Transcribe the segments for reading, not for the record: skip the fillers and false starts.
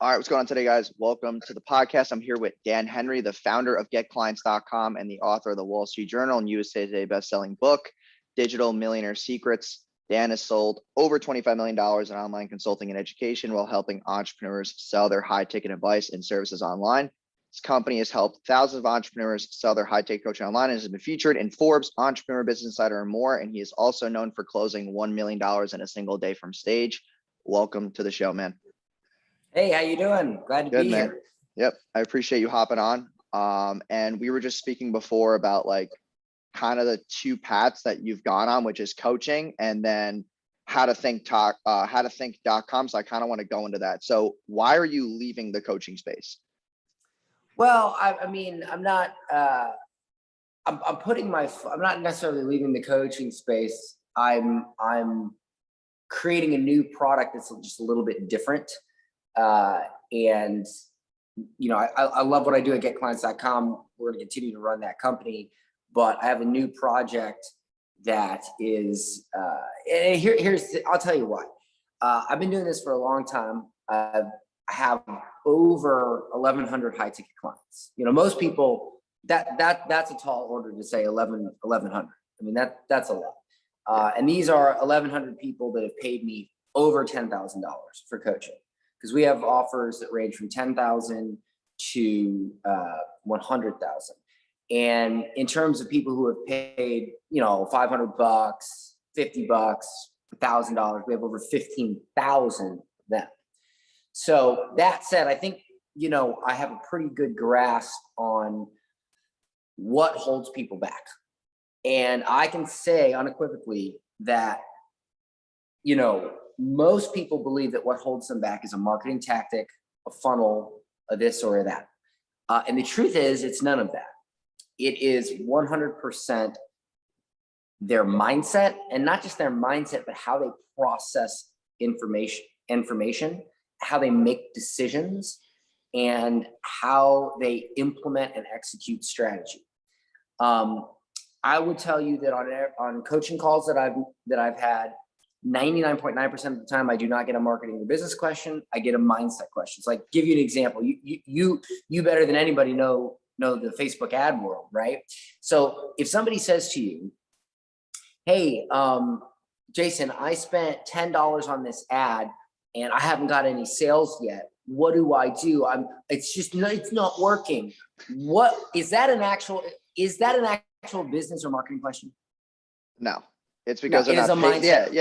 All right, what's going on today, guys? Welcome to the podcast. I'm here with Dan Henry, the founder of GetClients.com and the author of the Wall Street Journal and USA Today best-selling book, Digital Millionaire Secrets. Dan has sold over $25 million in online consulting and education while helping entrepreneurs sell their high-ticket advice and services online. His company has helped thousands of entrepreneurs sell their high-ticket coaching online and has been featured in Forbes, Entrepreneur, Business Insider, and more. And he is also known for closing $1 million in a single day from stage. Welcome to the show, man. Hey, how you doing? Glad to be here. Yep, I appreciate you hopping on. And we were just speaking before about like kind of the two paths that you've gone on, which is coaching and then how to think.com. So I kind of want to go into that. So why are you leaving the coaching space? Well, I mean, I'm not. I'm not necessarily leaving the coaching space. I'm creating a new product that's just a little bit different. And you know, I love what I do at GetClients.com. We're going to continue to run that company, but I have a new project that is, and I'll tell you why. I've been doing this for a long time. I have over 1,100 high ticket clients. You know, most people that's a tall order to say 1,100. I mean, that's a lot. And these are 1,100 people that have paid me over $10,000 for coaching. Because we have offers that range from 10,000 to 100,000. And in terms of people who have paid, you know, $500, $50, $1,000, we have over 15,000 of them. So that said, I think, you know, I have a pretty good grasp on what holds people back. And I can say unequivocally that, you know, most people believe that what holds them back is a marketing tactic, a funnel, a this or a that. And the truth is, it's none of that. It is 100% their mindset, and not just their mindset, but how they process information, how they make decisions, and how they implement and execute strategy. I would tell you that on coaching calls that I've had, 99.9% of the time, I do not get a marketing or business question. I get a mindset question. It's like, give you an example. You better than anybody know the Facebook ad world, right? So if somebody says to you, hey, Jason, I spent $10 on this ad and I haven't got any sales yet. What do I do? It's not working. What is that an actual business or marketing question? No. It's because they're not patient.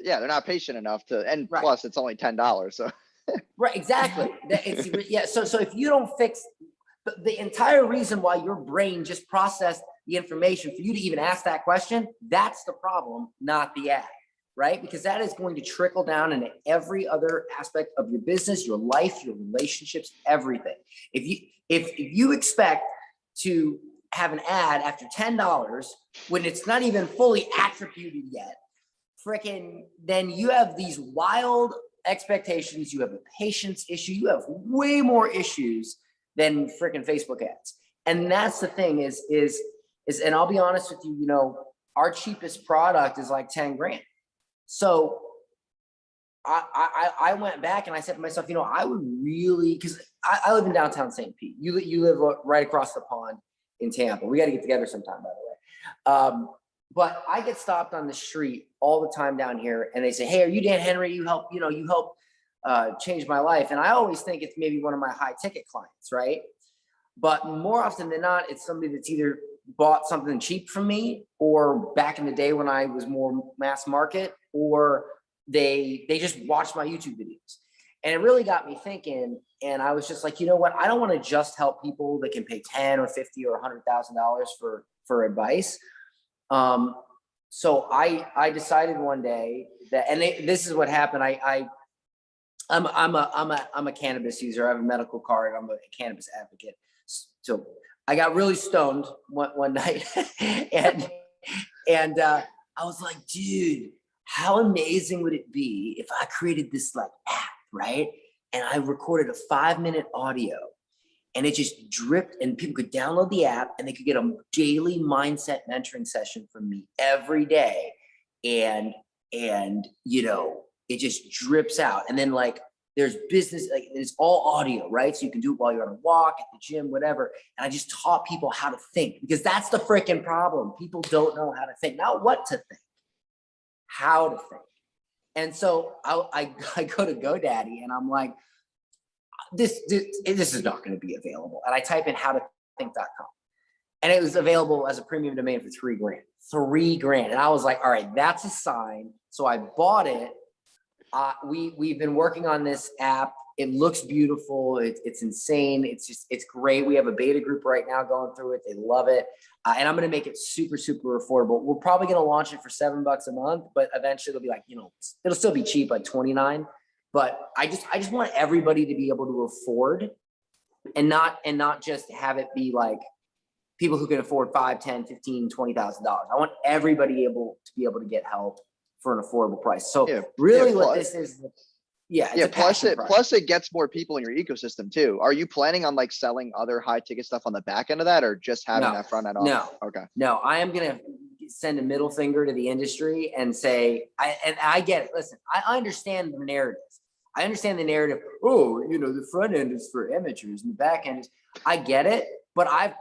They're not patient enough to, and right. Plus it's only $10. So right, exactly. So if you don't fix the entire reason why your brain just processed the information for you to even ask that question, that's the problem, not the ad, right? Because that is going to trickle down into every other aspect of your business, your life, your relationships, everything. If you expect to have an ad after $10 when it's not even fully attributed yet, then you have these wild expectations. You have a patience issue. You have way more issues than freaking Facebook ads. And that's the thing is, and I'll be honest with you, you know, our cheapest product is like 10 grand. So I went back and I said to myself, you know, I would really, because I live in downtown St. Pete. You live right across the pond in Tampa. We got to get together sometime, by the way. But I get stopped on the street all the time down here, and they say, "Hey, are you Dan Henry? You help change my life." And I always think it's maybe one of my high ticket clients, right? But more often than not, it's somebody that's either bought something cheap from me, or back in the day when I was more mass market, or they just watched my YouTube videos. And it really got me thinking, and I was just like, you know what? I don't want to just help people that can pay $10 or $50 or $100,000 for advice. So I decided one day that, and this is what happened. I'm a cannabis user. I have a medical card. I'm a cannabis advocate. So I got really stoned one night, and I was like, dude, how amazing would it be if I created this like app, right? And I recorded a 5-minute audio, and it just dripped, and people could download the app and they could get a daily mindset mentoring session from me every day. And you know, it just drips out. And then like there's business, like it's all audio, right? So you can do it while you're on a walk, at the gym, whatever. And I just taught people how to think, because that's the freaking problem. People don't know how to think, not what to think, how to think. And so I go to GoDaddy and I'm like, this is not going to be available. And I type in howtothink.com. And it was available as a premium domain for $3,000. $3,000. And I was like, all right, that's a sign. So I bought it. We've been working on this app. It looks beautiful. It's insane. It's great. We have a beta group right now going through it. They love it. And I'm going to make it super, super affordable. We're probably going to launch it for $7 a month, but eventually it'll be like, it'll still be cheap, like 29. But I just want everybody to be able to afford and not just have it be like people who can afford $5, $10, $15, $20,000. I want everybody to be able to get help for an affordable price. So what this is, plus it gets more people in your ecosystem too. Are you planning on like selling other high ticket stuff on the back end of that, or just having that front end off? No. Okay. No, I am gonna send a middle finger to the industry and say, I get it. Listen, I understand the narrative. I understand the narrative. Oh, the front end is for amateurs and the back end is. I get it, but I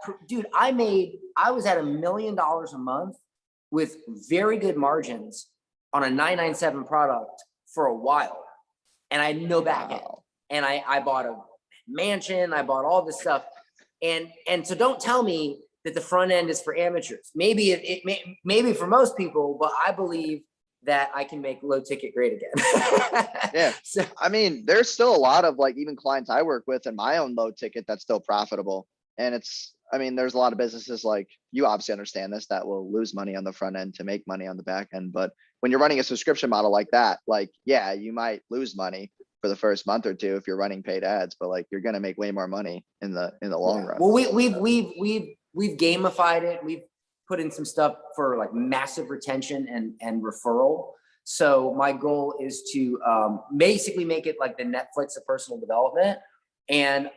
was at $1 million a month with very good margins on a 997 product for a while. And I had no back end. And I bought a mansion, I bought all this stuff. And so don't tell me that the front end is for amateurs. Maybe maybe for most people, but I believe that I can make low ticket great again. Yeah. So, I mean, there's still a lot of like even clients I work with in my own low ticket that's still profitable. And there's a lot of businesses, like you obviously understand this, that will lose money on the front end to make money on the back end. But when you're running a subscription model like that, like, yeah, you might lose money for the first month or two if you're running paid ads, but like you're going to make way more money in the long run. Well, we've gamified it. We've put in some stuff for like massive retention and referral. So my goal is to basically make it like the Netflix of personal development. And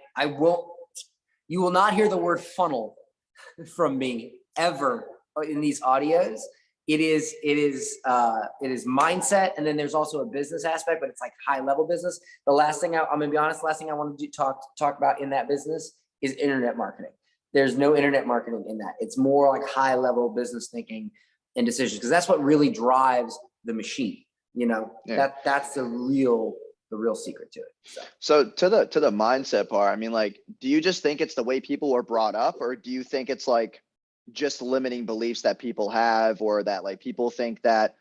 you will not hear the word funnel from me ever in these audios. It is mindset, and then there's also a business aspect, but it's like high level business. I'm gonna be honest. Last thing I want to talk about in that business is internet marketing. There's no internet marketing in that. It's more like high level business thinking and decisions, because that's what really drives the machine. That's the real secret to it. So to the mindset part, like, do you just think it's the way people were brought up, or do you think it's like just limiting beliefs that people have, or that like people think that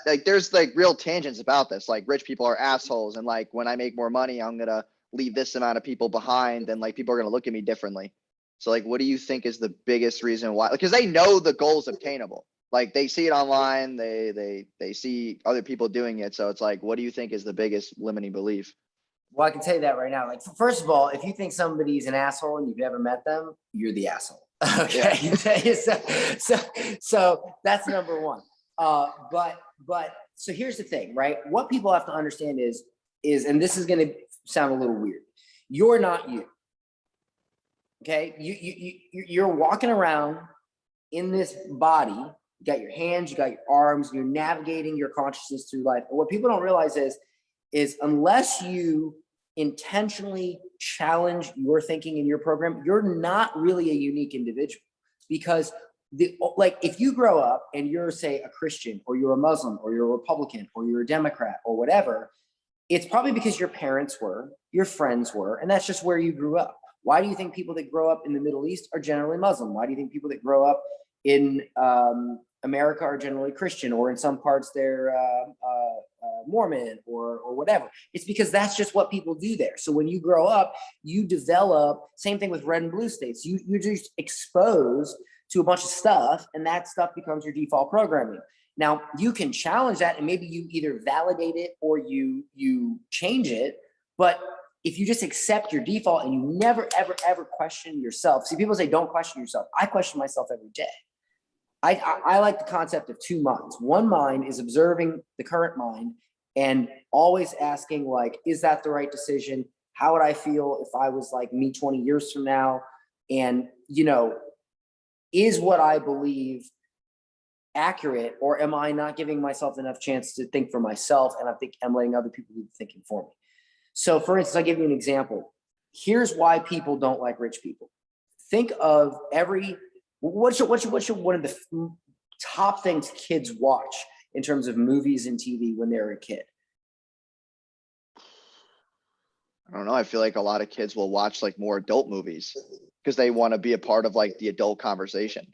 like there's like real tangents about this, like rich people are assholes, and like when I make more money, I'm gonna leave this amount of people behind, and like people are gonna look at me differently. So like, what do you think is the biggest reason why? Because they know the goal is obtainable. Like they see it online, they see other people doing it. So it's like, what do you think is the biggest limiting belief? Well, I can tell you that right now. Like, first of all, if you think somebody's an asshole and you've never met them, you're the asshole. Okay. Yeah. So that's number one. But so here's the thing, right? What people have to understand is, and this is going to sound a little weird. You're not you. Okay. You're walking around in this body. You got your hands, you got your arms, you're navigating your consciousness through life. And what people don't realize is unless you intentionally challenge your thinking in your program, you're not really a unique individual. Because if you grow up and you're, say, a Christian, or you're a Muslim, or you're a Republican, or you're a Democrat, or whatever, it's probably because your parents were, your friends were, and that's just where you grew up. Why do you think people that grow up in the Middle East are generally Muslim? Why do you think people that grow up in America are generally Christian, or in some parts they're Mormon or whatever? It's because that's just what people do there. So when you grow up, you develop, same thing with red and blue states. You're just exposed to a bunch of stuff, and that stuff becomes your default programming. Now you can challenge that, and maybe you either validate it or you change it. But if you just accept your default and you never, ever, ever question yourself. See, people say, don't question yourself. I question myself every day. I like the concept of two minds. One mind is observing the current mind and always asking, like, is that the right decision? How would I feel if I was like me 20 years from now? And, is what I believe accurate, or am I not giving myself enough chance to think for myself? And I think I'm letting other people do the thinking for me. So for instance, I'll give you an example. Here's why people don't like rich people. Think of what's one of the top things kids watch in terms of movies and TV when they're a kid? I don't know. I feel like a lot of kids will watch like more adult movies because they want to be a part of like the adult conversation.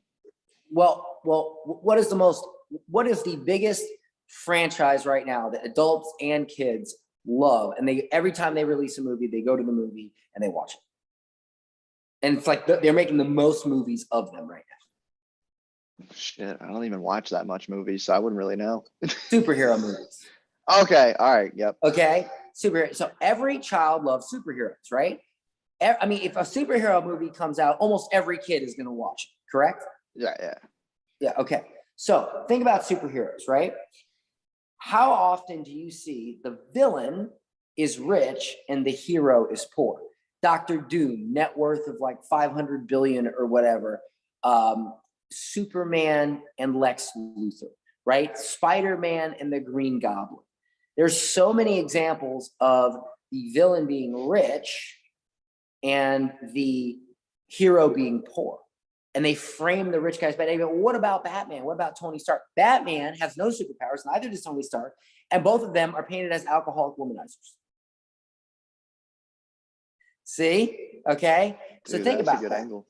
Well, what is the biggest franchise right now that adults and kids love? And every time they release a movie, they go to the movie and they watch it. And it's like they're making the most movies of them right now. Shit, I don't even watch that much movies, so I wouldn't really know. Superhero movies. Okay, all right, yep. Okay, superhero. So every child loves superheroes, right? I mean, if a superhero movie comes out, almost every kid is going to watch it, correct? Yeah. Okay. So think about superheroes, right? How often do you see the villain is rich and the hero is poor? Dr. Doom, net worth of like 500 billion or whatever. Superman and Lex Luthor, right? Spider-Man and the Green Goblin. There's so many examples of the villain being rich and the hero being poor. And they frame the rich guys bad. They go, what about Batman? What about Tony Stark? Batman has no superpowers, neither does Tony Stark. And both of them are painted as alcoholic womanizers. See? Okay. So Dude, think about a good that. Angle.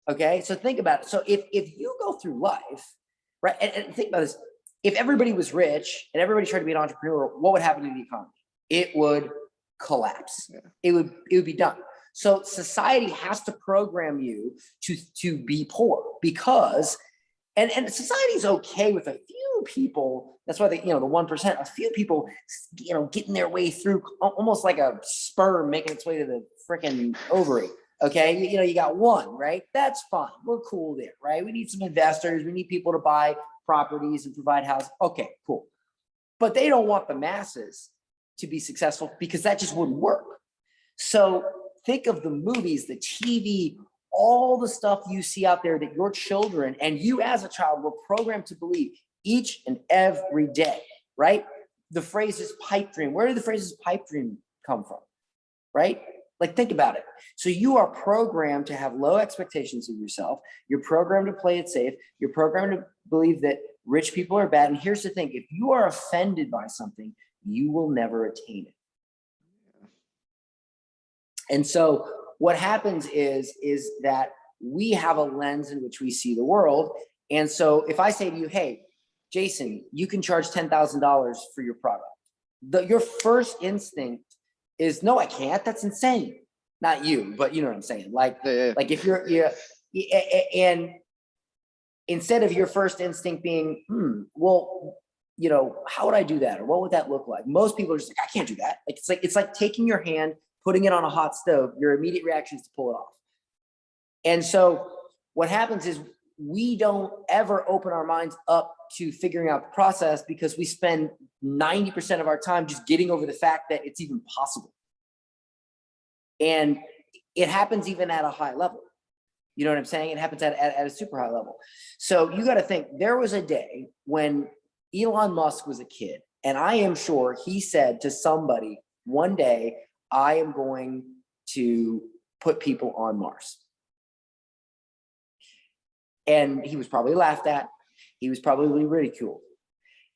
Okay. So think about it. So if you go through life, right, and think about this, if everybody was rich and everybody tried to be an entrepreneur, what would happen to the economy? It would collapse. Yeah. It would be done. So society has to program you to be poor because, and society's okay with a few people. That's why the 1%, a few people, getting their way through almost like a sperm making its way to the freaking ovary. Okay. You got one, right? That's fine. We're cool there, right? We need some investors. We need people to buy properties and provide housing. Okay, cool. But they don't want the masses to be successful because that just wouldn't work. So think of the movies, the TV, all the stuff you see out there that your children and you as a child were programmed to believe each and every day, right? The phrase is pipe dream. Where did the phrases pipe dream come from, right? Like, think about it. So you are programmed to have low expectations of yourself. You're programmed to play it safe. You're programmed to believe that rich people are bad. And here's the thing. If you are offended by something, you will never attain it. And so what happens is that we have a lens in which we see the world. And so if I say to you, hey, Jason, you can charge $10,000 for your product, your first instinct is, no, I can't. That's insane. Not you, but you know what I'm saying? Like if you're, and instead of your first instinct being, well, how would I do that? Or what would that look like? Most people are just like, I can't do that. Like, it's like taking your hand, putting it on a hot stove. Your immediate reaction is to pull it off. And so what happens is we don't ever open our minds up to figuring out the process because we spend 90% of our time just getting over the fact that it's even possible. And it happens even at a high level. You know what I'm saying? It happens at a super high level. So you got to think, there was a day when Elon Musk was a kid, and I am sure he said to somebody one day, I am going to put people on Mars. And he was probably laughed at. He was probably ridiculed.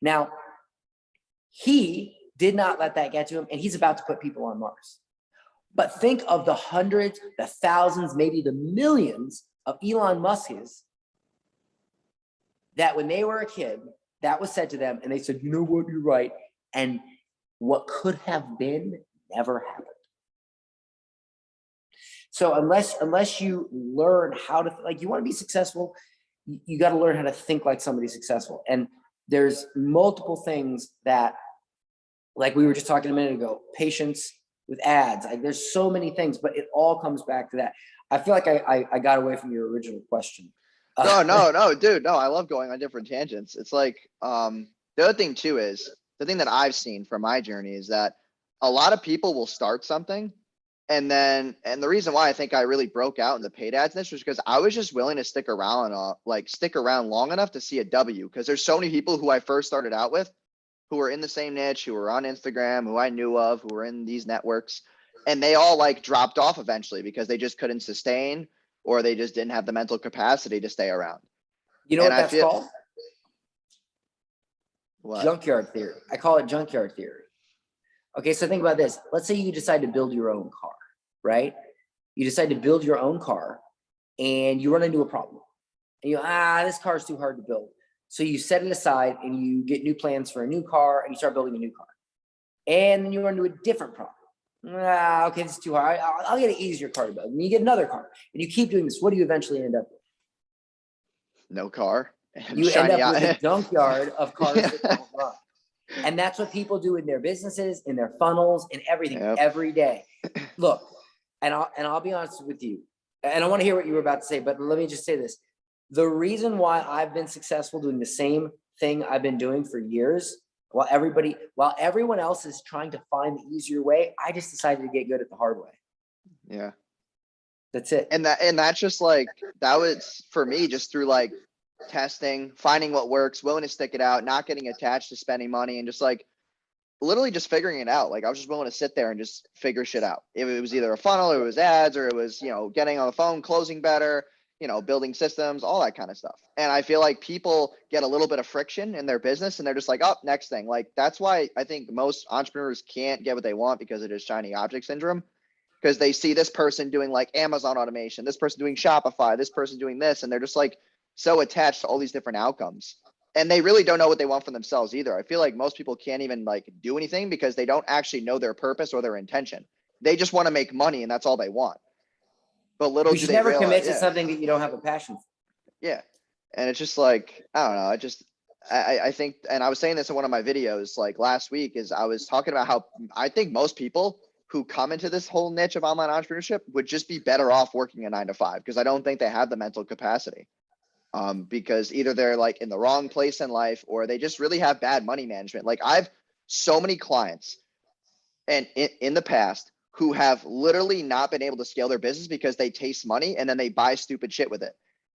Now, he did not let that get to him, and he's about to put people on Mars. But think of the hundreds, the thousands, maybe the millions of Elon Musk's that when they were a kid, that was said to them, and they said, you know what, you're right. And what could have been never happened. So unless you learn how to, like, you want to be successful, you got to learn how to think like somebody successful. And there's multiple things that, like we were just talking a minute ago, patience with ads. There's so many things, but it all comes back to that. I feel like I got away from your original question. No, dude. No, I love going on different tangents. It's like, the other thing too is, the thing that I've seen from my journey is that a lot of people will start something. And the reason why I think I really broke out in the paid ads niche was because I was just willing to stick around long enough to see a W. Because there's so many people who I first started out with who were in the same niche, who were on Instagram, who I knew of, who were in these networks, and they all like dropped off eventually because they just couldn't sustain, or they just didn't have the mental capacity to stay around. You know And what I that's feel called? what? Junkyard theory. I call it junkyard theory. Okay, so think about this. Let's say you decide to build your own car, right? You decide to build your own car and you run into a problem. And this car is too hard to build. So you set it aside and you get new plans for a new car and you start building a new car. And then you run into a different problem. Okay, this is too hard. I'll get an easier car to build. And you get another car. And you keep doing this. What do you eventually end up with? No car. And You end shiny up with a eye. junkyard of cars that don't run. And that's what people do in their businesses, in their funnels, in everything every day. Look, and I'll be honest with you. And I want to hear what you were about to say, but let me just say this. The reason why I've been successful doing the same thing I've been doing for years, while everyone else is trying to find the easier way, I just decided to get good at the hard way. Yeah. That's it. And that's just like, that was for me, just through like testing, finding what works, willing to stick it out, not getting attached to spending money, and just like literally just figuring it out. Like I was just willing to sit there and just figure shit out. If it was either a funnel, or it was ads, or it was, getting on the phone, closing better, building systems, all that kind of stuff. And I feel like people get a little bit of friction in their business and they're just like, oh, next thing. Like that's why I think most entrepreneurs can't get what they want, because it is shiny object syndrome. Because they see this person doing like Amazon automation, this person doing Shopify, this person doing this, and they're just like so attached to all these different outcomes. And they really don't know what they want for themselves either. I feel like most people can't even like do anything because they don't actually know their purpose or their intention. They just want to make money and that's all they want. But little You do should they never realize, commit to something that you don't have a passion for. yeah. And it's just like, I don't know. I think, and I was saying this in one of my videos like last week, is I was talking about how I think most people who come into this whole niche of online entrepreneurship would just be better off working a 9-to-5, because I don't think they have the mental capacity. Because either they're like in the wrong place in life, or they just really have bad money management. Like I've so many clients and in the past who have literally not been able to scale their business because they taste money and then they buy stupid shit with it.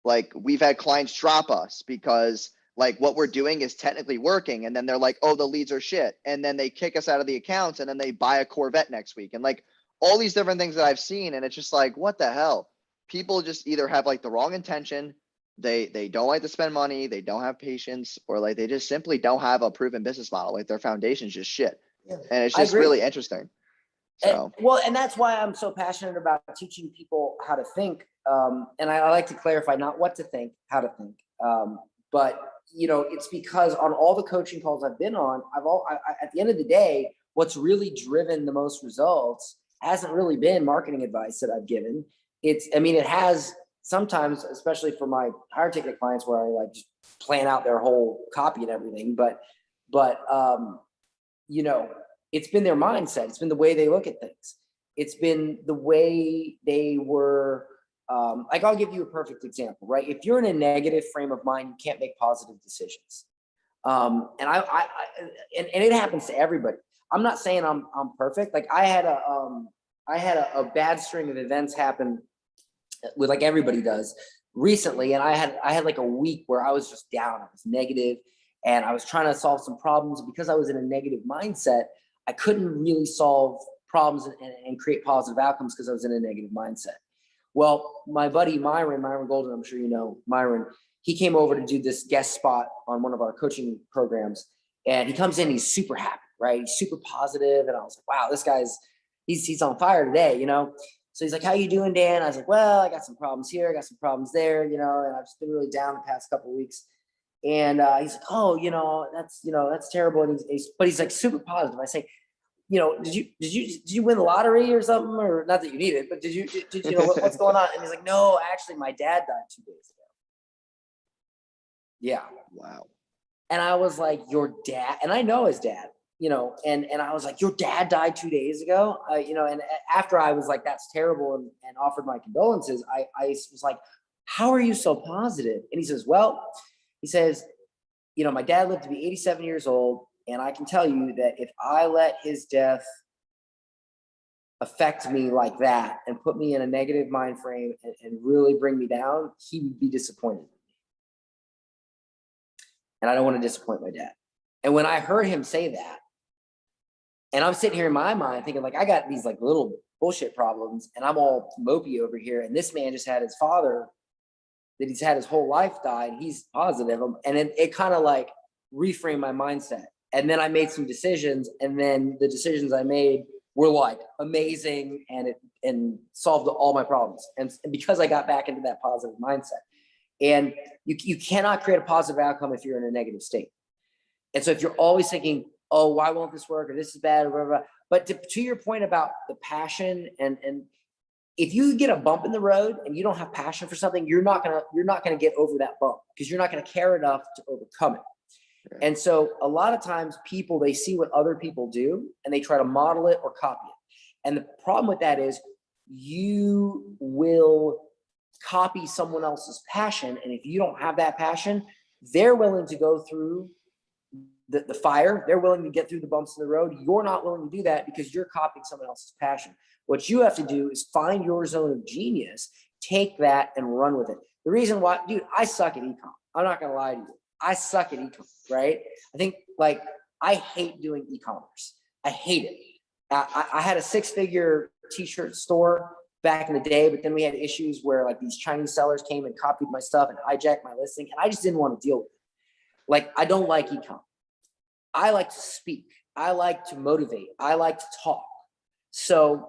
Like we've had clients drop us because like what we're doing is technically working, and then they're like, oh, the leads are shit, and then they kick us out of the accounts, and then they buy a Corvette next week, and like all these different things that I've seen. And it's just like, what the hell? People just either have like the wrong intention, they don't like to spend money, they don't have patience, or like they just simply don't have a proven business model. Like their foundation's just shit. Yeah, and it's just really interesting. So and that's why I'm so passionate about teaching people how to think. And I like to clarify not what to think, how to think. But it's because on all the coaching calls I've been on, at the end of the day, what's really driven the most results hasn't really been marketing advice that I've given. It has sometimes, especially for my higher ticket clients, where I like just plan out their whole copy and everything. But it's been their mindset. It's been the way they look at things. It's been the way they were. Like I'll give you a perfect example, right? If you're in a negative frame of mind, you can't make positive decisions. And it happens to everybody. I'm not saying I'm perfect. Like I had a bad string of events happen with, like everybody does, recently, and I had like a week where I was just down. I was negative, and I was trying to solve some problems. Because I was in a negative mindset, I couldn't really solve problems and create positive outcomes because I was in a negative mindset. Well, my buddy Myron Golden, I'm sure you know Myron, he came over to do this guest spot on one of our coaching programs, and he comes in, he's super happy, right? He's super positive, and I was like, wow, this guy's he's on fire today, So he's like, how you doing, Dan? I was like, well, I got some problems here, I got some problems there, and I've just been really down the past couple of weeks. And he's like, oh, that's terrible. And but he's like super positive. I say, did you win the lottery or something? Or not that you need it, but did you what's going on? And he's like, no, actually my dad died 2 days ago. Yeah. Wow. And I was like, your dad? And I know his dad, and I was like, your dad died 2 days ago. And after I was like, that's terrible, and offered my condolences, I was like, how are you so positive? And he says, my dad lived to be 87 years old. And I can tell you that if I let his death affect me like that and put me in a negative mind frame and really bring me down, he would be disappointed. And I don't want to disappoint my dad. And when I heard him say that, and I'm sitting here in my mind thinking like, I got these like little bullshit problems and I'm all mopey over here. And this man just had his father that he's had his whole life die and he's positive. And it kind of like reframed my mindset. And then I made some decisions, and then the decisions I made were like amazing, and solved all my problems. And because I got back into that positive mindset, and you cannot create a positive outcome if you're in a negative state. And so if you're always thinking, oh, why won't this work? Or this is bad, or blah, blah, blah. But to your point about the passion, and if you get a bump in the road and you don't have passion for something, you're not gonna get over that bump, because you're not gonna care enough to overcome it. Right. And so a lot of times people, they see what other people do and they try to model it or copy it. And the problem with that is you will copy someone else's passion. And if you don't have that passion, they're willing to go through the fire. They're willing to get through the bumps in the road. You're not willing to do that because you're copying someone else's passion. What you have to do is find your zone of genius, take that and run with it. The reason why, dude, I suck at ecom. I'm not going to lie to you. I suck at ecom, right? I think like I hate doing e-commerce. I hate it. I had a 6-figure t-shirt store back in the day, but then we had issues where like these Chinese sellers came and copied my stuff and hijacked my listing, and I just didn't want to deal with it. Like, I don't like ecom. I like to speak. I like to motivate. I like to talk. So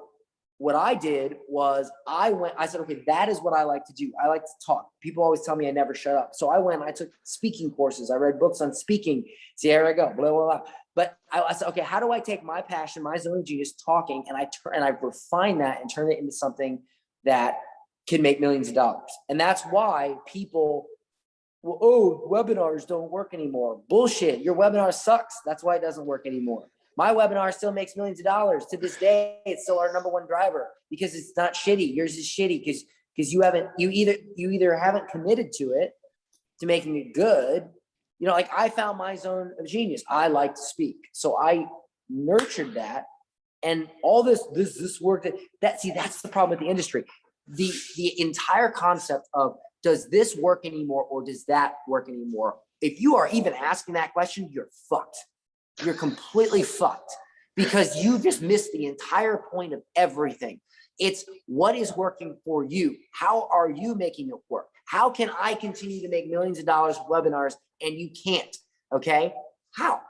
what I did was I said, okay, that is what I like to do. I like to talk. People always tell me I never shut up. So I took speaking courses. I read books on speaking. See, here I go, blah, blah, blah. But I said, okay, how do I take my passion, my zone of genius, talking, and I refine that and turn it into something that can make millions of dollars. And that's why people, well, oh, webinars don't work anymore. Bullshit. Your webinar sucks. That's why it doesn't work anymore. My webinar still makes millions of dollars. To this day, it's still our #1 driver because it's not shitty. Yours is shitty because you either haven't committed to it, to making it good. You know, like I found my zone of genius. I like to speak. So I nurtured that, and all this work that's the problem with the industry. The entire concept of, does this work anymore or does that work anymore? If you are even asking that question, you're fucked. You're completely fucked, because you just missed the entire point of everything. It's what is working for you. How are you making it work? How can I continue to make millions of dollars with webinars and you can't? Okay. How?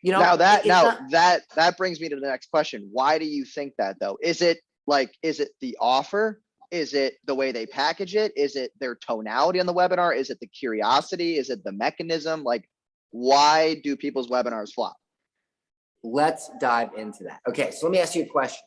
You know, that brings me to the next question. Why do you think that though? Is it the offer? Is it the way they package it? Is it their tonality on the webinar? Is it the curiosity? Is it the mechanism? Like, why do people's webinars flop? Let's dive into that. Okay, so let me ask you a question.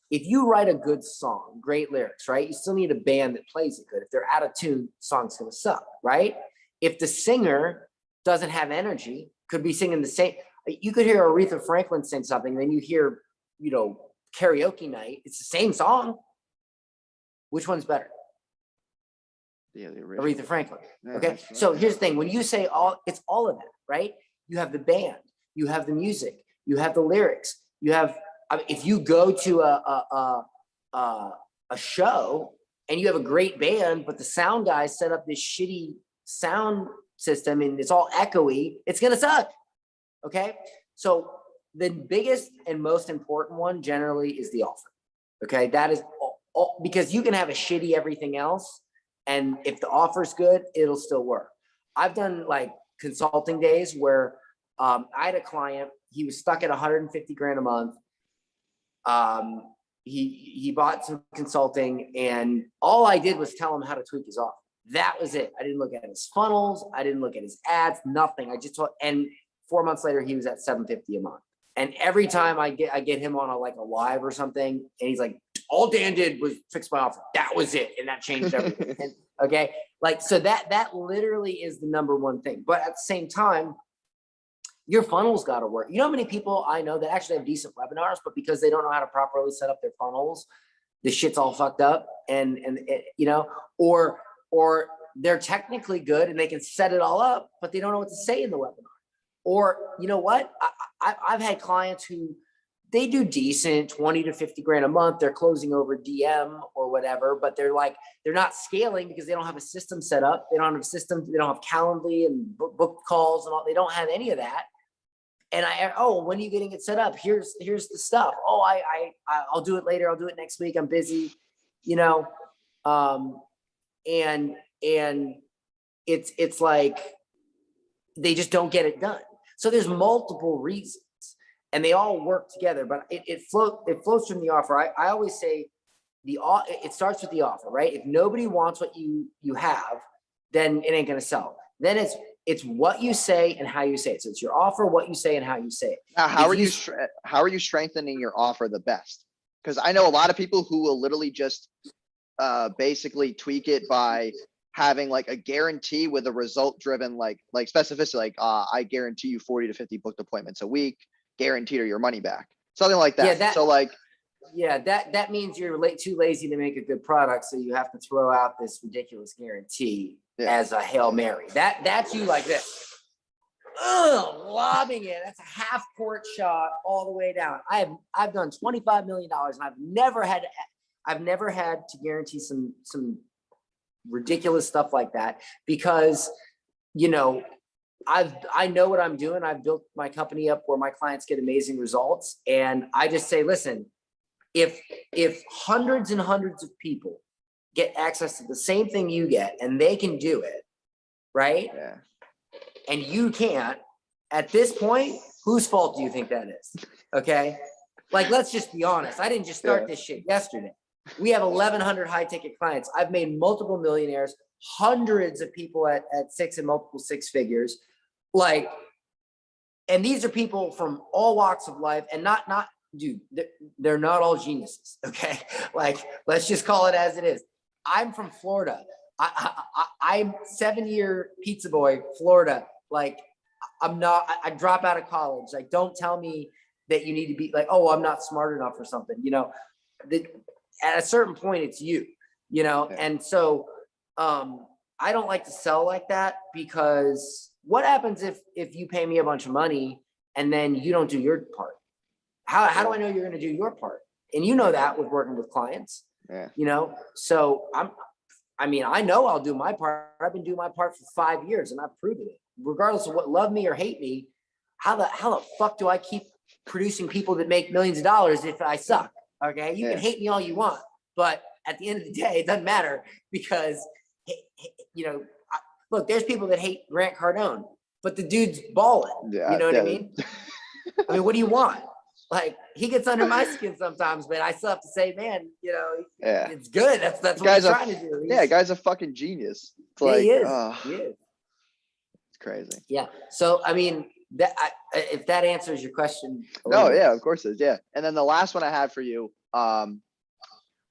If you write a good song, great lyrics, right? You still need a band that plays it good. If they're out of tune, the song's gonna suck, right? If the singer doesn't have energy, could be singing the same. You could hear Aretha Franklin sing something, then you hear, karaoke night. It's the same song. Which one's better? Yeah, the Aretha Franklin. Yeah, okay, right. So here's the thing. When you say it's all of that, right? You have the band, you have the music, you have the lyrics, you have. If you go to a show and you have a great band, but the sound guy set up this shitty sound system and it's all echoey, it's gonna suck. Okay, so the biggest and most important one generally is the offer. Okay, that is all, because you can have a shitty everything else, and if the offer's good, it'll still work. I've done like consulting days where I had a client, he was stuck at 150 grand a month. He bought some consulting, and all I did was tell him how to tweak his offer. That was it. I didn't look at his funnels. I didn't look at his ads, nothing. I just told, and 4 months later, he was at 750 a month. And every time I get him on a live or something, and he's like, all Dan did was fix my offer. That was it. And that changed everything. And, okay. Like, so that literally is the #1 thing. But at the same time, your funnel's got to work. You know how many people I know that actually have decent webinars, but because they don't know how to properly set up their funnels, the shit's all fucked up. And or they're technically good and they can set it all up, but they don't know what to say in the webinar. Or, you know what? I've had clients who they do decent, 20 to 50 grand a month. They're closing over DM or whatever, but they're not scaling because they don't have a system set up. They don't have a system. They don't have Calendly and book calls and all. They don't have any of that. And when are you getting it set up? Here's the stuff. Oh, I'll do it later. I'll do it next week. I'm busy, and it's like, they just don't get it done. So there's multiple reasons. And they all work together, but it flows from the offer. I always say it starts with the offer, right? If nobody wants what you have, then it ain't gonna sell. Then it's what you say and how you say it. So it's your offer, what you say, and how you say it. Now, how are you strengthening your offer the best? Because I know a lot of people who will literally just basically tweak it by having like a guarantee with a result driven like specificity, like I guarantee you 40 to 50 booked appointments a week, guaranteed or your money back, something like that. That means you're too lazy to make a good product, so you have to throw out this ridiculous guarantee as a Hail Mary. That's you like this, lobbing it. That's a half court shot all the way down. I've done $25 million, and I've never had to guarantee some ridiculous stuff like that, because I know what I'm doing. I've built my company up where my clients get amazing results. And I just say, listen, if hundreds and hundreds of people get access to the same thing you get and they can do it, right? Yeah. And you can't, at this point, whose fault do you think that is? Okay. Like, let's just be honest. I didn't just start this shit yesterday. We have 1,100 high ticket clients. I've made multiple millionaires, hundreds of people at 6 and multiple 6 figures. And these are people from all walks of life, and dude, they're not all geniuses. Okay. Let's just call it as it is. I'm from Florida. I'm 7-year pizza boy, Florida. I drop out of college. Don't tell me that you need to be like, oh, I'm not smart enough or something, at a certain point it's you, and so, I don't like to sell like that, because what happens if you pay me a bunch of money and then you don't do your part? How do I know you're going to do your part? And that with working with clients, so I know I'll do my part. I've been doing my part for 5 years, and I've proven it. Regardless of what, love me or hate me, how the fuck do I keep producing people that make millions of dollars if I suck? Okay, you can hate me all you want, but at the end of the day, it doesn't matter, because look, there's people that hate Grant Cardone, but the dude's balling. You know what I mean? I mean, what do you want? He gets under my skin sometimes, but I still have to say, man, it's good. That's what he's trying to do. Guy's a fucking genius. He is. It's crazy. Yeah. So I mean, if that answers your question. No, of course it is. Yeah. And then the last one I had for you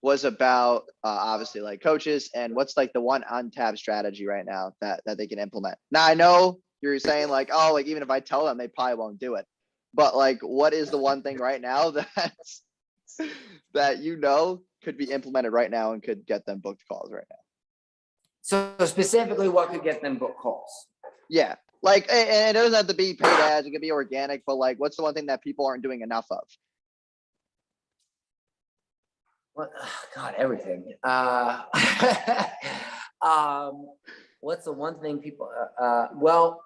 was about obviously like coaches, and what's like the one untapped strategy right now that they can implement. Now I know you're saying even if I tell them, they probably won't do it. But what is the one thing right now that could be implemented right now and could get them booked calls right now? So specifically, what could get them booked calls? Yeah. And it doesn't have to be paid ads. It could be organic, but what's the one thing that people aren't doing enough of? What? God, everything. What's the one thing people? Well,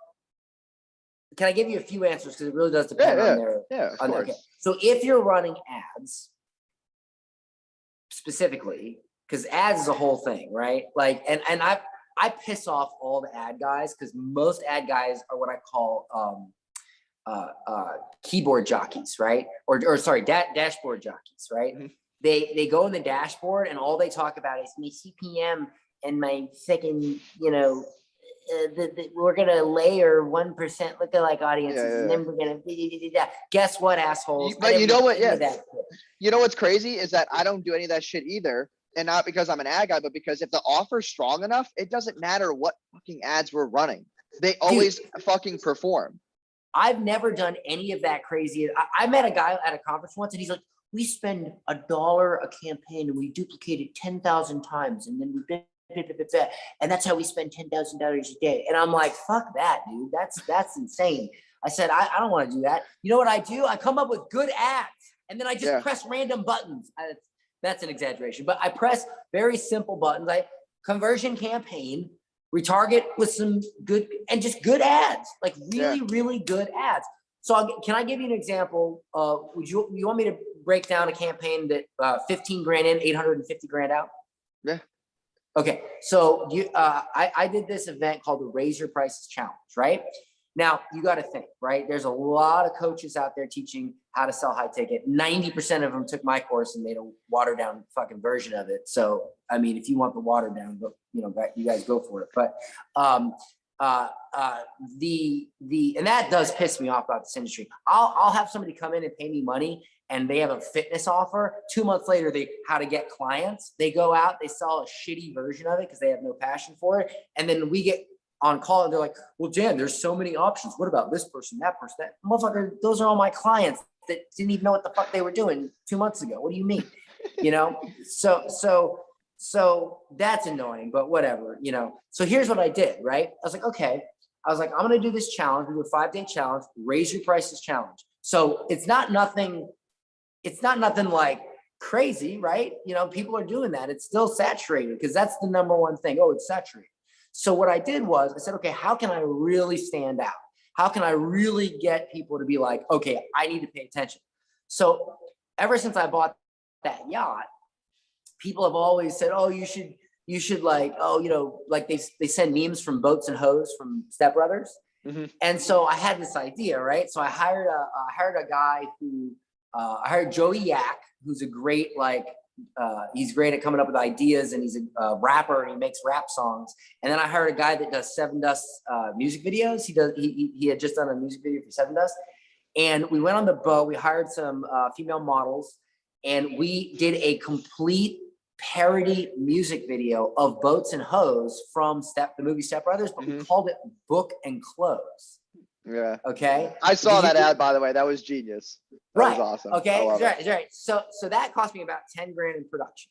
can I give you a few answers, because it really does depend on their. Yeah, of course. Okay. So if you're running ads, specifically, because ads is a whole thing, right? And I piss off all the ad guys, because most ad guys are what I call keyboard jockeys, right? Or sorry, dashboard jockeys, right? Mm-hmm. They go in the dashboard, and all they talk about is my CPM and my second, we're gonna layer 1% lookalike audiences, and then we're gonna guess what, assholes. But you know what? You know what's crazy is that I don't do any of that shit either. And not because I'm an ad guy, but because if the offer's strong enough, it doesn't matter what fucking ads we're running. They always fucking perform. I've never done any of that crazy. I met a guy at a conference once, and he's like, we spend $1 a campaign and we duplicate it 10,000 times. And then we and that's how we spend $10,000 a day. And I'm like, fuck that, dude. That's insane. I said, I don't want to do that. You know what I do? I come up with good ads. And then I just press random buttons. That's an exaggeration, but I press very simple buttons. Conversion campaign, retarget with some good and just good ads, like really good ads. So can I give you an example? You want me to break down a campaign that 15 grand in, 850 grand out? Yeah. Okay, so I did this event called the Raise Your Prices Challenge, right? Now, you got to think, right? There's a lot of coaches out there teaching how to sell high ticket. 90% of them took my course and made a watered down fucking version of it. So, I mean, if you want the watered down, you guys go for it. But and that does piss me off about this industry. I'll have somebody come in and pay me money and they have a fitness offer. 2 months later, how to get clients. They go out, they sell a shitty version of it because they have no passion for it. And then we get on call and they're like, well, Dan, there's so many options. What about this person, that person, that motherfucker? Those are all my clients that didn't even know what the fuck they were doing 2 months ago. What do you mean? So that's annoying, but whatever, So here's what I did, right? I was like, okay. I was like, I'm going to do this challenge. We do a 5-day challenge, Raise Your Prices challenge. So it's not nothing like crazy, right? People are doing that. It's still saturated because that's the number one thing. Oh, it's saturated. So what I did was I said, okay, how can I really stand out? How can I really get people to be like, okay, I need to pay attention. So ever since I bought that yacht, people have always said, oh, you should like, oh, like they send memes from Boats and Hoes from Step Brothers. Mm-hmm. And so I had this idea, right? So I hired a guy I hired Joey Yak, who's a great, he's great at coming up with ideas, and he's a rapper and he makes rap songs. And then I hired a guy that does Seven Dust music videos. He had just done a music video for Seven Dust. And we went on the boat, we hired some female models, and we did a complete parody music video of Boats and Hoes from the movie Step Brothers, but we called it Book and Close. Yeah. Okay. I saw that ad, by the way. That was genius. That was awesome. Okay. Right. So that cost me about 10 grand in production.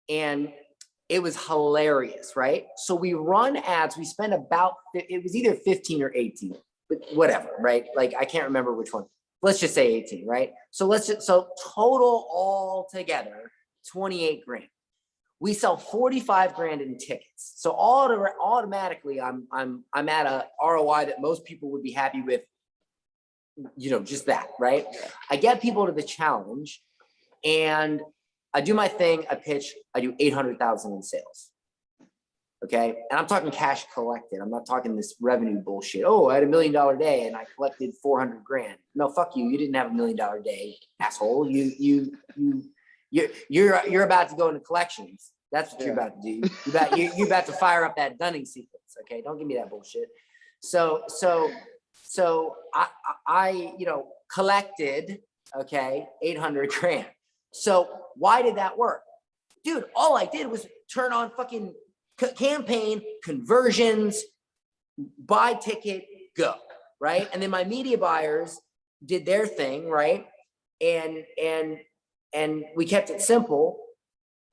And it was hilarious, right? So we run ads. We spend it was either 15 or 18, but whatever, right? Like, I can't remember which one. Let's just say 18, right? So total all together, 28 grand. We sell 45 grand in tickets. So automatically I'm at a ROI that most people would be happy with, just that, right? I get people to the challenge and I do my thing. I pitch, I do 800,000 in sales. Okay. And I'm talking cash collected. I'm not talking this revenue bullshit. Oh, I had $1 million day and I collected 400 grand. No, fuck you. You didn't have $1 million day, asshole. You're about to go into collections. That's what you're about to do. You're about to fire up that Dunning sequence. Okay, don't give me that bullshit. So I collected 800 grand. So why did that work, dude? All I did was turn on fucking campaign conversions, buy ticket, go, right? And then my media buyers did their thing, right? And we kept it simple.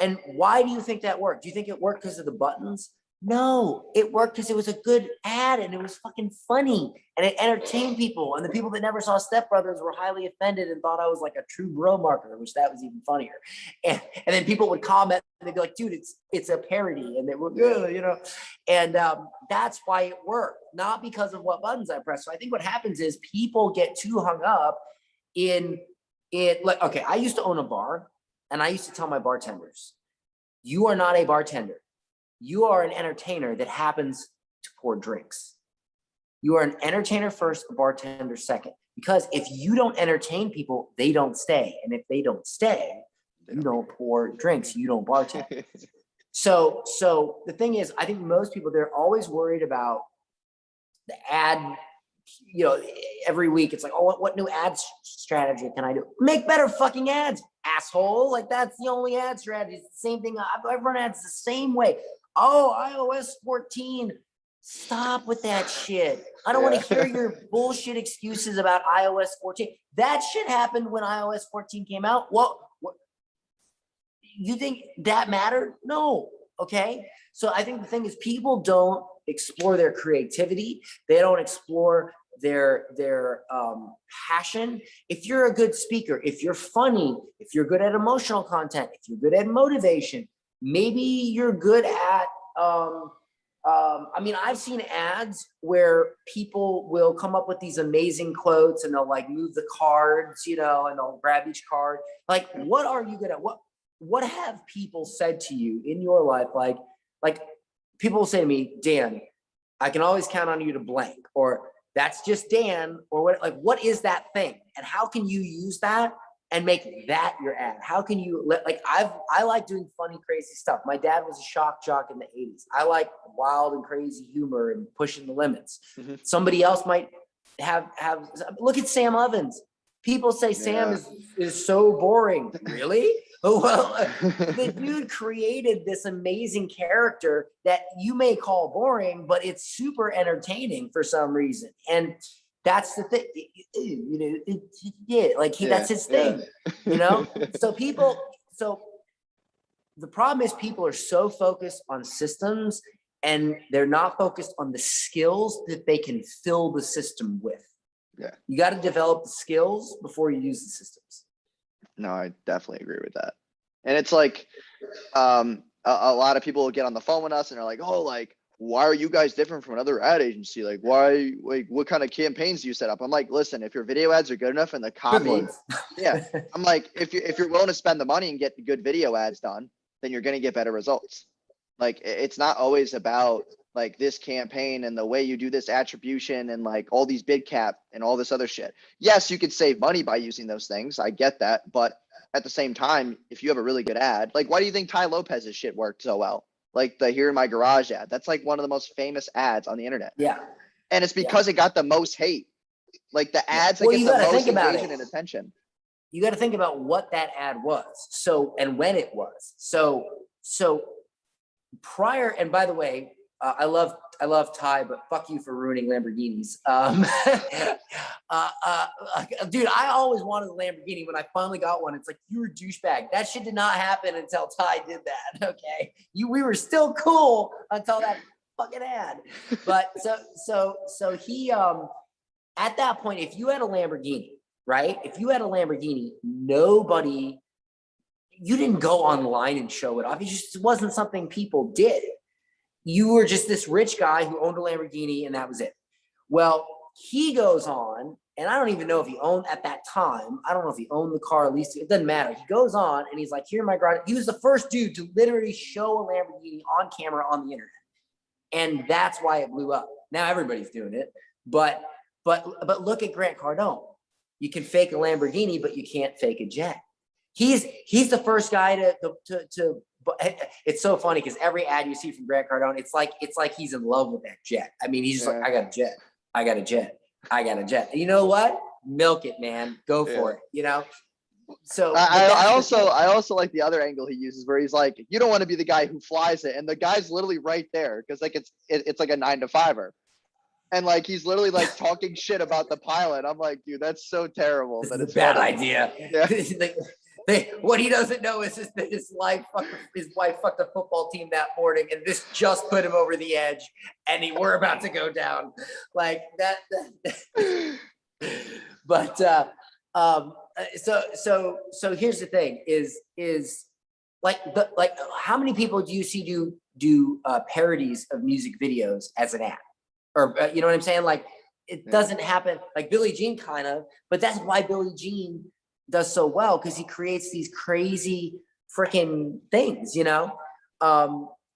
And why do you think that worked? Do you think it worked because of the buttons? No, it worked because it was a good ad and it was fucking funny and it entertained people. And the people that never saw Step Brothers were highly offended and thought I was like a true bro marketer, which that was even funnier. And then people would comment and they'd be like, dude, it's a parody. And they were good, And that's why it worked, not because of what buttons I press. So I think what happens is people get too hung up in it. Like, okay, I used to own a bar. And I used to tell my bartenders, you are not a bartender. You are an entertainer that happens to pour drinks. You are an entertainer first, a bartender second. Because if you don't entertain people, they don't stay. And if they don't stay, you don't pour drinks, you don't bartend. So the thing is, I think most people, they're always worried about the ad. Every week it's like, oh, what new ad strategy can I do? Make better fucking ads, asshole. Like, that's the only ad strategy. It's the same thing. I've run ads the same way. Oh, iOS 14. Stop with that shit. I don't want to hear your bullshit excuses about iOS 14. That shit happened when iOS 14 came out. What you think that mattered? No. Okay. So I think the thing is, people don't explore their creativity. They don't explore their passion. If you're a good speaker, if you're funny, if you're good at emotional content, if you're good at motivation, maybe you're good at, I mean, I've seen ads where people will come up with these amazing quotes and they'll like move the cards, you know, and they'll grab each card. Like, what are you good at? What have people said to you in your life? Like people will say to me, Dan, I can always count on you to blank, or that's just Dan, or what, like, what is that thing? And how can you use that and make that your ad? How can you like, I like doing funny, crazy stuff. My dad was a shock jock in the 80s. I like wild and crazy humor and pushing the limits. Mm-hmm. Somebody else might have, look at Sam Ovens. People say Sam is so boring. Really? Well, the dude created this amazing character that you may call boring, but it's super entertaining for some reason. And that's the thing, you know, that's his thing, you know? So the problem is people are so focused on systems and they're not focused on the skills that they can fill the system with. Yeah. You got to develop the skills before you use the systems. No, I definitely agree with that. And it's like, a lot of people will get on the phone with us and they're like, oh, like, why are you guys different from another ad agency? Like, why, like, what kind of campaigns do you set up? I'm like, listen, if your video ads are good enough and the copy, I'm like, if you're willing to spend the money and get the good video ads done, then you're going to get better results. Like, it's not always about like this campaign and the way you do this attribution and like all these bid cap and all this other shit. Yes, you could save money by using those things. I get that. But at the same time, if you have a really good ad, like, why do you think Ty Lopez's shit worked so well? Like the Here in My Garage ad. That's like one of the most famous ads on the internet. Yeah. And it's because it got the most hate. Like the ads that get the most engagement and attention. You got to think about what that ad was. So, and when it was. So prior, and by the way, I love Ty, but fuck you for ruining Lamborghinis. Dude, I always wanted a Lamborghini. When I finally got one, it's like, you're a douchebag. That shit did not happen until Ty did that. Okay, we were still cool until that fucking ad. But so he at that point, if you had a Lamborghini, right? If you had a Lamborghini, you didn't go online and show it off. It just wasn't something people did. You were just this rich guy who owned a Lamborghini and that was it. Well, he goes on, and I don't even know if he owned at that time. I don't know if he owned the car, at least it doesn't matter. He goes on and he's like, here in my garage. He was the first dude to literally show a Lamborghini on camera on the internet. And that's why it blew up. Now everybody's doing it. But look at Grant Cardone. You can fake a Lamborghini, but you can't fake a jet. He's the first guy to it's so funny because every ad you see from Grant Cardone, it's like he's in love with that jet. I mean, he's just like, I got a jet. I got a jet. I got a jet. And you know what? Milk it, man. Go for it. You know? So I also like the other angle he uses where he's like, you don't want to be the guy who flies it. And the guy's literally right there because like it's like a 9-to-5er. And like he's literally like talking shit about the pilot. I'm like, dude, that's so terrible. That it's a bad idea. Yeah. What he doesn't know is that his wife fucked a football team that morning, and this just put him over the edge, and we're about to go down like that. But so here's the thing: is like how many people do you see do parodies of music videos as an ad, or you know what I'm saying? Like it doesn't happen. Like Billie Jean kind of, but that's why Billie Jean does so well, because he creates these crazy freaking things, you know?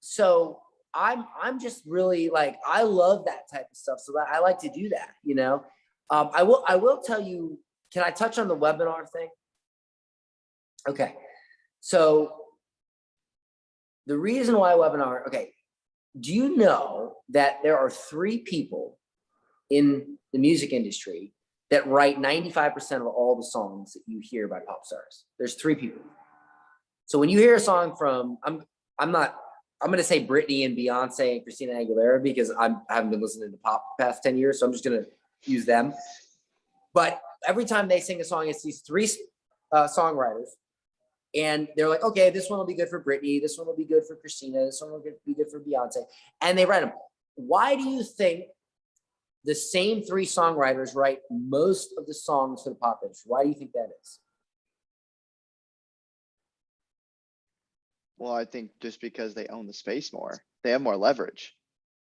So I'm just really like, I love that type of stuff. So that I like to do that, you know? I will tell you, can I touch on the webinar thing? Okay. So the reason why webinar, okay. Do you know that there are 3 people in the music industry that write 95% of all the songs that you hear by pop stars? There's 3 people. So when you hear a song from, I'm going to say Britney and Beyonce and Christina Aguilera because I haven't been listening to pop the past 10 years. So I'm just going to use them. But every time they sing a song, it's these 3 songwriters. And they're like, okay, this one will be good for Britney. This one will be good for Christina. This one will be good for Beyonce. And they write them. Why do you think the same three songwriters write most of the songs for the pop industry. Why do you think that is? Well, I think just because they own the space more, they have more leverage.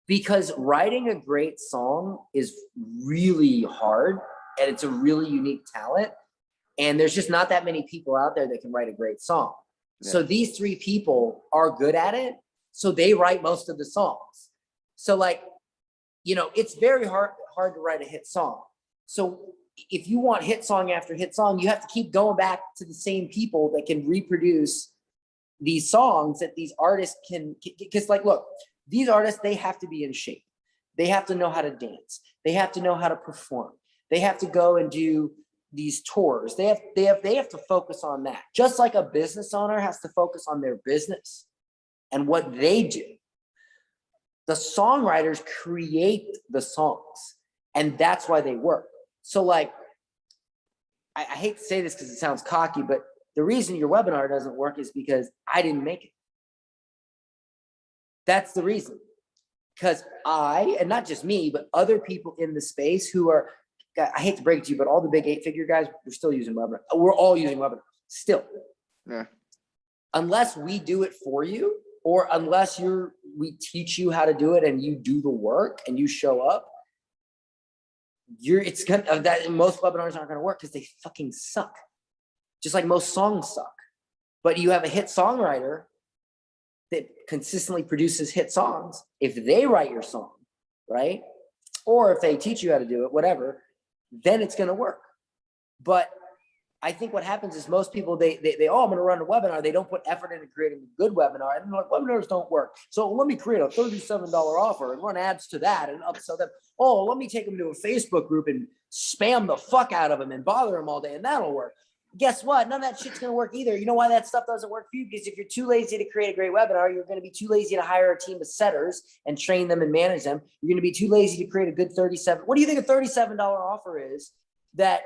Because writing a great song is really hard, and it's a really unique talent. And there's just not that many people out there that can write a great song. Yeah. So these three people are good at it. So they write most of the songs. So like, you know, it's very hard to write a hit song. So if you want hit song after hit song, you have to keep going back to the same people that can reproduce these songs that these artists can, because like, look, these artists, they have to be in shape. They have to know how to dance. They have to know how to perform. They have to go and do these tours. They have to focus on that. Just like a business owner has to focus on their business and what they do. The songwriters create the songs, and that's why they work. So like, I hate to say this because it sounds cocky, but the reason your webinar doesn't work is because I didn't make it. That's the reason. Because I, and not just me, but other people in the space who are, I hate to break it to you, but all the big 8-figure guys, we're still using webinars. We're all using webinars, still. Yeah. Unless we do it for you, or unless we teach you how to do it and you do the work and you show up, most webinars aren't gonna work because they fucking suck. Just like most songs suck. But you have a hit songwriter that consistently produces hit songs. If they write your song, right? Or if they teach you how to do it, whatever, then it's gonna work. But I think what happens is most people, I'm gonna run a webinar. They don't put effort into creating a good webinar. And like, webinars don't work. So let me create a $37 offer and run ads to that and upsell them. Oh, let me take them to a Facebook group and spam the fuck out of them and bother them all day, and that'll work. Guess what? None of that shit's gonna work either. You know why that stuff doesn't work for you? Because if you're too lazy to create a great webinar, you're gonna be too lazy to hire a team of setters and train them and manage them. You're gonna be too lazy to create a good 37. What do you think a $37 offer is that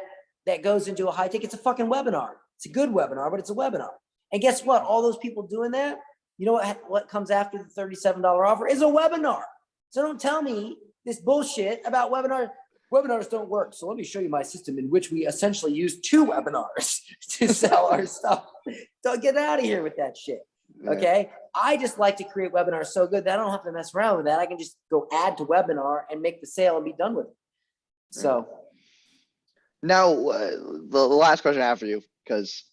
goes into a high ticket? It's a fucking webinar. It's a good webinar, but it's a webinar. And guess what? All those people doing that, you know what comes after the $37 offer is a webinar. So don't tell me this bullshit about webinars. Webinars don't work. So let me show you my system in which we essentially use 2 webinars to sell our stuff. Don't get out of here with that shit. Okay. I just like to create webinars so good that I don't have to mess around with that. I can just go add to webinar and make the sale and be done with it. So now the last question I have for you, because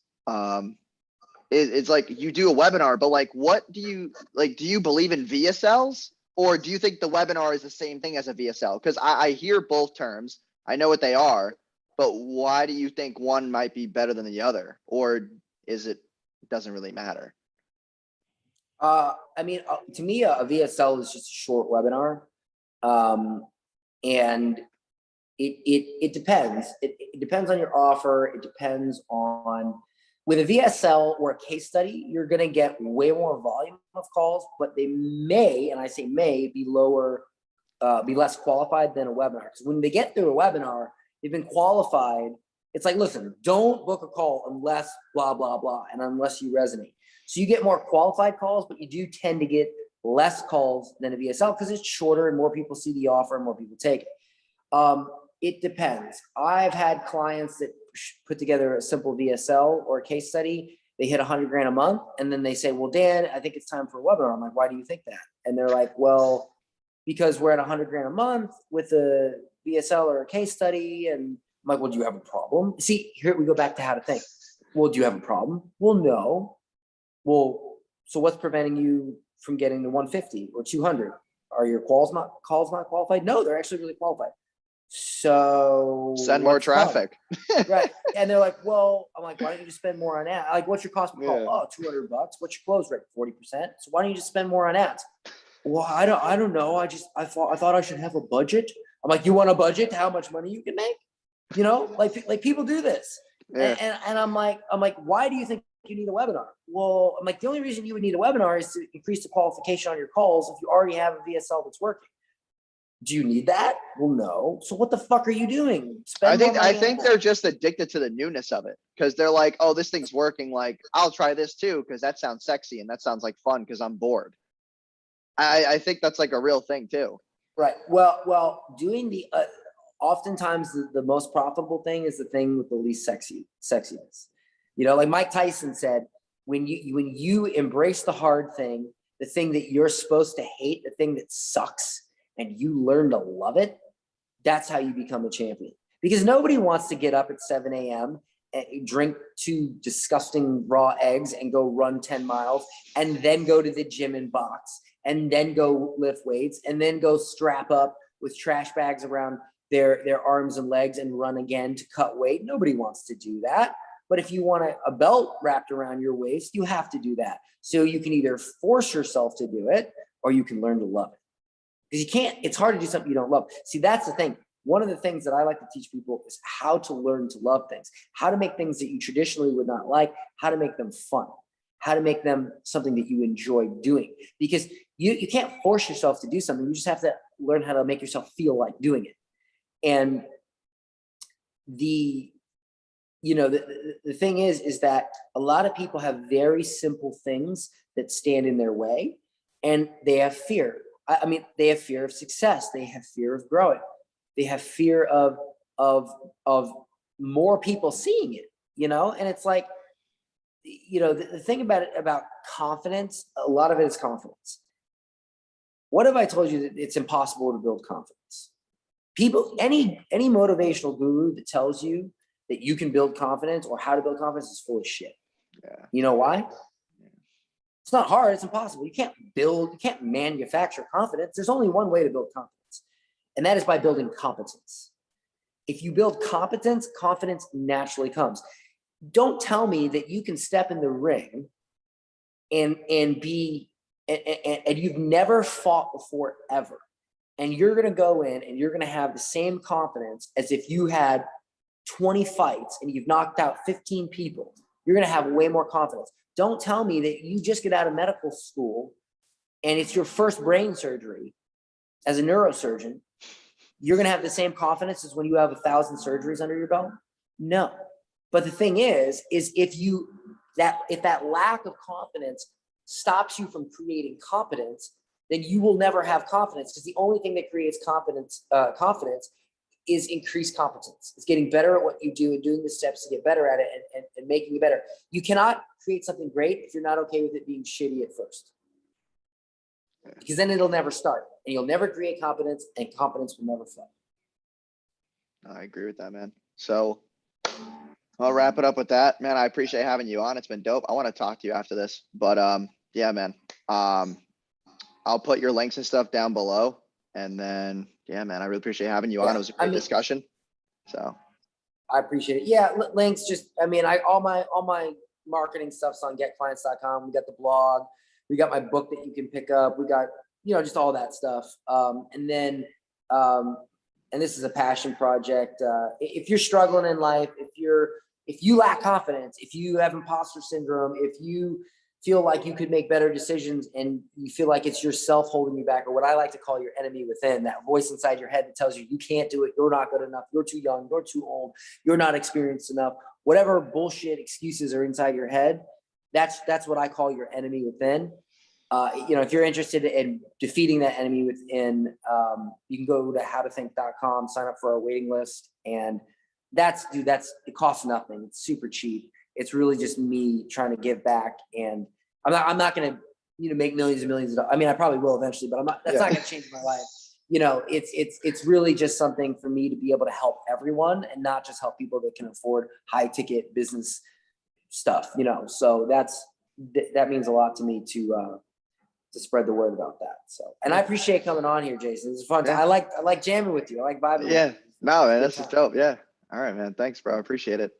it's like you do a webinar, but like, what do you believe in VSLs? Or do you think the webinar is the same thing as a VSL? Because I hear both terms. I know what they are, but why do you think one might be better than the other? Or doesn't really matter? I mean, to me, a VSL is just a short webinar. And it depends. It depends on your offer. It depends on, with a VSL or a case study, you're going to get way more volume of calls, but they may, and I say may, be less qualified than a webinar. Because when they get through a webinar, they've been qualified. It's like, listen, don't book a call unless blah, blah, blah, and unless you resonate. So you get more qualified calls, but you do tend to get less calls than a VSL because it's shorter and more people see the offer and more people take it. It depends. I've had clients that put together a simple VSL or a case study. They hit $100,000 a month, and then they say, well, Dan, I think it's time for a webinar. I'm like, why do you think that? And they're like, well, because we're at $100,000 a month with a VSL or a case study. And I'm like, well, do you have a problem? See, here we go back to how to think. Well, do you have a problem? Well, no. Well, so what's preventing you from getting to 150 or 200? Are your calls not qualified? No, they're actually really qualified. So send more traffic. Right. And they're like, well, I'm like, why don't you just spend more on ads? Like, what's your cost per call? Yeah. Oh, $200. What's your close rate? 40%. So why don't you just spend more on ads? Well, I don't know. I thought I should have a budget. I'm like, you want a budget to how much money you can make? You know, like people do this. Yeah. And I'm like, why do you think you need a webinar? Well, I'm like, the only reason you would need a webinar is to increase the qualification on your calls if you already have a VSL that's working. Do you need that? Well, no. So what the fuck are you doing? I think they're just addicted to the newness of it, because they're like, oh, this thing's working. Like, I'll try this too, because that sounds sexy and that sounds like fun because I'm bored. I think that's like a real thing too. Right. Well, doing the oftentimes the most profitable thing is the thing with the least sexiness. You know, like Mike Tyson said, when you embrace the hard thing, the thing that you're supposed to hate, the thing that sucks, and you learn to love it, that's how you become a champion. Because nobody wants to get up at 7 a.m. and drink 2 disgusting raw eggs and go run 10 miles and then go to the gym and box and then go lift weights and then go strap up with trash bags around their arms and legs and run again to cut weight. Nobody wants to do that. But if you want a belt wrapped around your waist, you have to do that. So you can either force yourself to do it or you can learn to love it. Because you can't, it's hard to do something you don't love. See, that's the thing. One of the things that I like to teach people is how to learn to love things, how to make things that you traditionally would not like, how to make them fun, how to make them something that you enjoy doing. Because you can't force yourself to do something. You just have to learn how to make yourself feel like doing it. And the thing is that a lot of people have very simple things that stand in their way, and they have fear. I mean, they have fear of success. They have fear of growing. They have fear of more people seeing it, you know? And it's like, you know, the thing about confidence, a lot of it is confidence. What if I told you that it's impossible to build confidence? People, any motivational guru that tells you that you can build confidence or how to build confidence is full of shit. Yeah. You know why? It's not hard. It's impossible. You can't manufacture confidence. There's only one way to build confidence, and that is by building competence. If you build competence, confidence naturally comes. Don't tell me that you can step in the ring and you've never fought before ever. And you're going to go in and you're going to have the same confidence as if you had 20 fights and you've knocked out 15 people. You're going to have way more confidence. Don't tell me that you just get out of medical school and it's your first brain surgery as a neurosurgeon. You're going to have the same confidence as when you have 1,000 surgeries under your belt. No. But the thing is if that lack of confidence stops you from creating competence, then you will never have confidence, because the only thing that creates confidence is increased competence. It's getting better at what you do and doing the steps to get better at it and making it better. You cannot create something great if you're not okay with it being shitty at first, because then it'll never start and you'll never create competence, and competence will never flow. I agree with that, man. So I'll wrap it up with that, man. I appreciate having you on. It's been dope. I want to talk to you after this, but yeah, man. I'll put your links and stuff down below, and then yeah, man, I really appreciate having you on. It was a great discussion. So I appreciate it. Yeah, links. Just, I mean, all my marketing stuff's on getclients.com. We got the blog. We got my book that you can pick up. We got, you know, just all that stuff. And then, and this is a passion project. If you're struggling in life, if you lack confidence, if you have imposter syndrome, if you feel like you could make better decisions and you feel like it's yourself holding you back, or what I like to call your enemy within, that voice inside your head that tells you you can't do it, you're not good enough, you're too young, you're too old, you're not experienced enough, whatever bullshit excuses are inside your head, that's what I call your enemy within. You know, if you're interested in defeating that enemy within, you can go to howtothink.com, sign up for our waiting list. And it costs nothing. It's super cheap. It's really just me trying to give back. And I'm not going to, you know, make millions and millions of dollars. I mean, I probably will eventually, but that's not going to change my life. You know, it's really just something for me to be able to help everyone and not just help people that can afford high ticket business stuff, you know? So that means a lot to me to spread the word about that. So, and I appreciate coming on here, Jason. It's fun. Yeah. I like jamming with you. I like vibing. Yeah. With you. No, man, that's just dope. Yeah. All right, man. Thanks, bro. I appreciate it.